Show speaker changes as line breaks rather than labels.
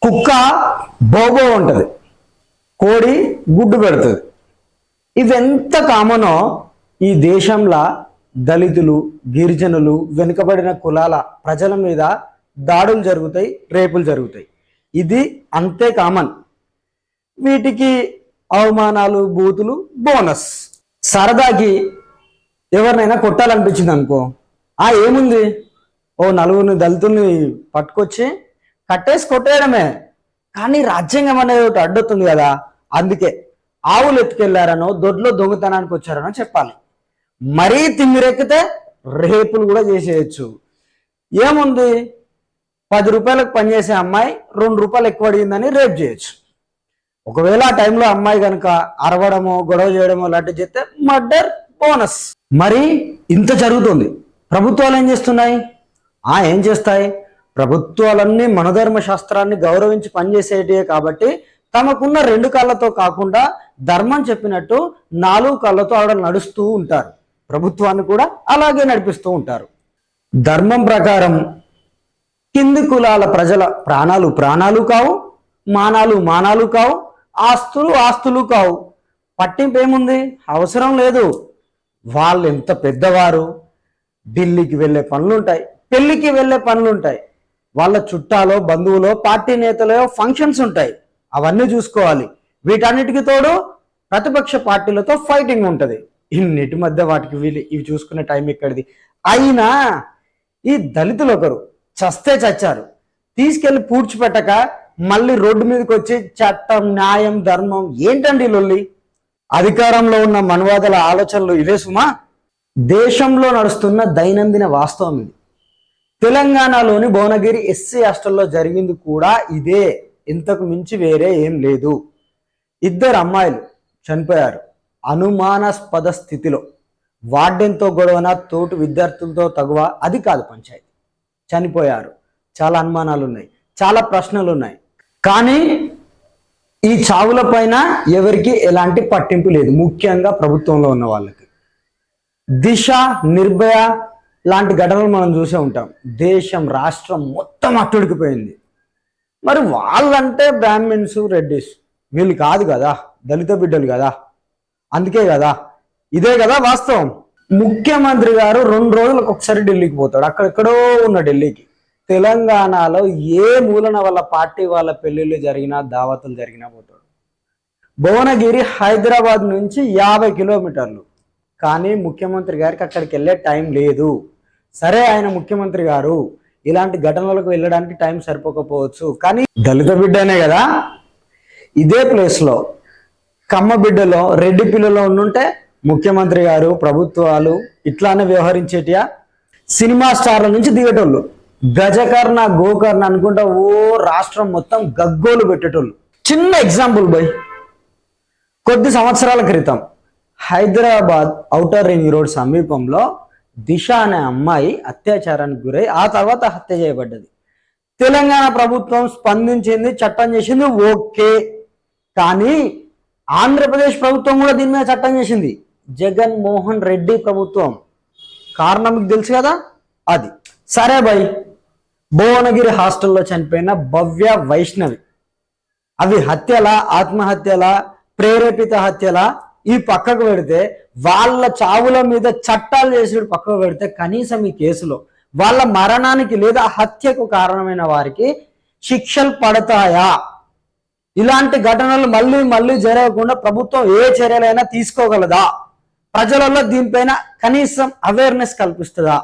కుక్క బోబో ఉంటుంది, కోడి గుడ్డు పెడుతుంది. ఇవెంత కామనో ఈ దేశంలో దళితులు, గిరిజనులు, వెనుకబడిన కులాల ప్రజల మీద దాడులు జరుగుతాయి, రేపులు జరుగుతాయి. ఇది అంతే కామన్. వీటికి అవమానాలు, బూతులు బోనస్. సరదాకి ఎవరినైనా కొట్టాలనిపించింది అనుకో, ఏముంది, ఓ నలుగురిని దళితుల్ని పట్టుకొచ్చి కట్టేసి కొట్టేయడమే. కానీ రాజ్యాంగం అనేది ఒకటి అడ్డొస్తుంది కదా, అందుకే ఆవులు ఎత్తుకెళ్లారనో దొడ్లో దొంగతనానికి వచ్చారనో చెప్పాలి. మరీ తిమ్మిరెక్కితే రేపులు కూడా చేసేయచ్చు. ఏముంది, 10 రూపాయలకు పనిచేసే అమ్మాయి 2 రూపాయలు ఎక్కువ అడిగిందని రేపు చేయొచ్చు. ఒకవేళ ఆ టైంలో అమ్మాయి కనుక అరవడమో గొడవ చేయడమో లాంటివి చేస్తే మర్డర్ బోనస్. మరి ఇంత జరుగుతుంది, ప్రభుత్వాలు ఏం చేస్తున్నాయి? ఏం చేస్తాయి? ప్రభుత్వాలన్నీ మనధర్మ శాస్త్రాన్ని గౌరవించి పనిచేసేటివే కాబట్టి తమకున్న 2 కాళ్ళతో కాకుండా ధర్మం చెప్పినట్టు 4 కాళ్ళతో ఆవిడ నడుస్తూ ఉంటారు. ప్రభుత్వాన్ని కూడా అలాగే నడిపిస్తూ ఉంటారు. ధర్మం ప్రకారం కింది కులాల ప్రజల ప్రాణాలు ప్రాణాలు కావు, మానాలు మానాలు కావు, ఆస్తులు ఆస్తులు కావు. పట్టింపు ఏముంది? అవసరం లేదు. వాళ్ళు ఎంత పెద్దవారు, ఢిల్లీకి వెళ్ళే పనులుంటాయి, పెళ్లికి వెళ్ళే పనులుంటాయి, వాళ్ళ చుట్టాలో బంధువులో పార్టీ నేతలో ఫంక్షన్స్ ఉంటాయి, అవన్నీ చూసుకోవాలి. వీటన్నిటికి తోడు ప్రతిపక్ష పార్టీలతో ఫైటింగ్ ఉంటుంది. ఇన్నిటి మధ్య వాటికి వీళ్ళు ఇవి చూసుకునే టైం ఎక్కడిది? అయినా ఈ దళితులు ఒకరు చస్తే చచ్చారు, తీసుకెళ్లి పూడ్చిపెట్టక మళ్ళీ రోడ్డు మీదకి వచ్చి చట్టం, న్యాయం, ధర్మం ఏంటండి లొల్లి? అధికారంలో ఉన్న మనువాదుల ఆలోచనలు ఇవే సుమా. దేశంలో నడుస్తున్న దైనందిన వాస్తవం ఇది. తెలంగాణలోని భువనగిరి ఎస్సీ హాస్టల్లో జరిగింది కూడా ఇదే, ఇంతకు మించి వేరే ఏం లేదు. 2 అమ్మాయిలు చనిపోయారు అనుమానాస్పద స్థితిలో. వార్డెన్తో గొడవన, తోటి విద్యార్థులతో తగువ, అది కాదు పంచాయతీ. చనిపోయారు. చాలా అనుమానాలు ఉన్నాయి, చాలా ప్రశ్నలు ఉన్నాయి. కానీ ఈ చావుల పైన ఎవరికి ఎలాంటి పట్టింపు లేదు, ముఖ్యంగా ప్రభుత్వంలో ఉన్న వాళ్ళకి. దిశ, నిర్భయ లాంటి ఘటనలు మనం చూసే ఉంటాం. దేశం, రాష్ట్రం మొత్తం అట్టుడికిపోయింది. మరి వాళ్ళంటే బ్రాహ్మిన్స్, రెడ్డిస్, వీళ్ళు కాదు కదా, దళిత బిడ్డలు కదా. అందుకే కదా, ఇదే కదా వాస్తవం. ముఖ్యమంత్రి గారు 2 రోజులకు ఒకసారి ఢిల్లీకి పోతాడు. అక్కడెక్కడో ఉన్న ఢిల్లీకి. తెలంగాణలో ఏ మూలన వాళ్ళ పార్టీ వాళ్ళ పెళ్లిళ్ళు జరిగినా, దావతులు జరిగినా పోతాడు. భువనగిరి హైదరాబాద్ నుంచి 50 కిలోమీటర్లు. కానీ ముఖ్యమంత్రి గారికి అక్కడికి వెళ్ళే టైం లేదు. సరే, ఆయన ముఖ్యమంత్రి గారు, ఇలాంటి ఘటనలకు వెళ్ళడానికి టైం సరిపోకపోవచ్చు, కానీ దళిత బిడ్డనే కదా. ఇదే ప్లేస్లో కమ్మ బిడ్డలో, రెడ్డి పిల్లలో ఉండుంటే ముఖ్యమంత్రి గారు, ప్రభుత్వాలు ఇట్లానే వ్యవహరించేటియా? సినిమా స్టార్ల నుంచి దిగేటోళ్ళు, గజకర్ణ, గోకర్ణ అనుకుంటా రాష్ట్రం మొత్తం గగ్గోలు పెట్టేటోళ్ళు. చిన్న ఎగ్జాంపుల్ బాయ్, కొద్ది సంవత్సరాల క్రితం హైదరాబాద్ ఔటర్ రింగ్ రోడ్ సమీపంలో దిశ అనే అమ్మాయి అత్యాచారానికి గురై ఆ తర్వాత హత్య చేయబడ్డది. తెలంగాణ ప్రభుత్వం స్పందించింది, చట్టం చేసింది, ఓకే. కానీ ఆంధ్రప్రదేశ్ ప్రభుత్వం కూడా దీని మీద చట్టం చేసింది. జగన్మోహన్ రెడ్డి ప్రభుత్వం. కారణం మీకు తెలుసు కదా, అది. సరే బై, భువనగిరి హాస్టల్లో చనిపోయిన భవ్య, వైష్ణవి, అవి హత్యలా, ఆత్మహత్యలా, ప్రేరేపిత హత్యలా ఈ పక్కకు పెడితే, వాళ్ళ చావుల మీద చట్టాలు చేసి పక్కకు పెడితే, కనీసం ఈ కేసులో వాళ్ళ మరణానికి లేదా హత్యకు కారణమైన వారికి శిక్షలు పడతాయా? ఇలాంటి ఘటనలు మళ్ళీ మళ్ళీ జరగకుండా ప్రభుత్వం ఏ చర్యలైనా తీసుకోగలదా? ప్రజలలో దీనిపైన కనీసం అవేర్నెస్ కల్పిస్తుందా?